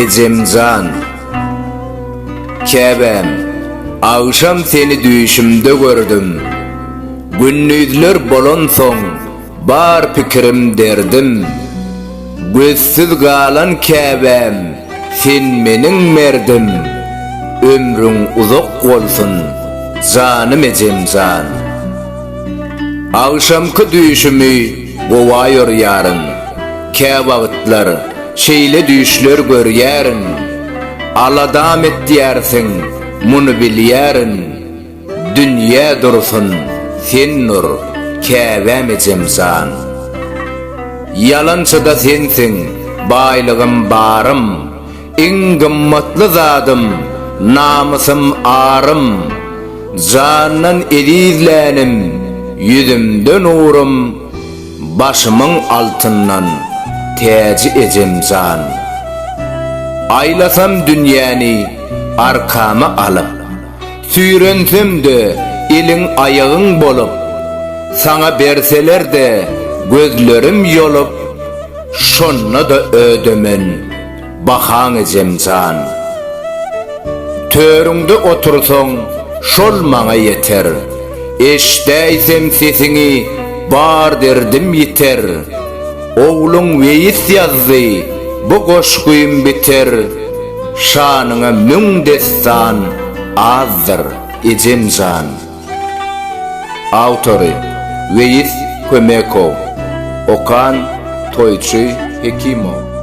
ecemcan. Käbem, akşam seni düşümde gördüm. Günnüzler bolan soň bar pikirim derdim. Gözsüz galan käbem, sen meniň merdim. Ömrüň uzak bolsun, janym ecemcan. Akşamky düşümi gowaýar ýaryn. Kä wagtlar şeýle düşler görýärin. Aladam etdiýärsiň, muny bilýärin. Dünýä dursun, sen nur, käbem ecemcan. Yalançyda sensiň, baýlygym barym. Iň gymmatly zadym, namusym arym. Jannan elizlänim, yüzümde nurum. Başymyň altyndan täji ecemcan. Aylasam dünýäni arkama alyp, süýrensem-de eliň aýagyň bolup, saňa berseler-de gözlerim ýolup, şonna da ödemen bahaň ecemcan. Törüňde otursaň şol maňa ýeter, eşdäýsem sesiňi bar derdim ýiter. Oğlun weýis ýazdy, bu goşguyum biter. Şanyňa müň destan azdyr ecemcan. Autory Weýis Kömekow, Okan Toýçy Hekimow.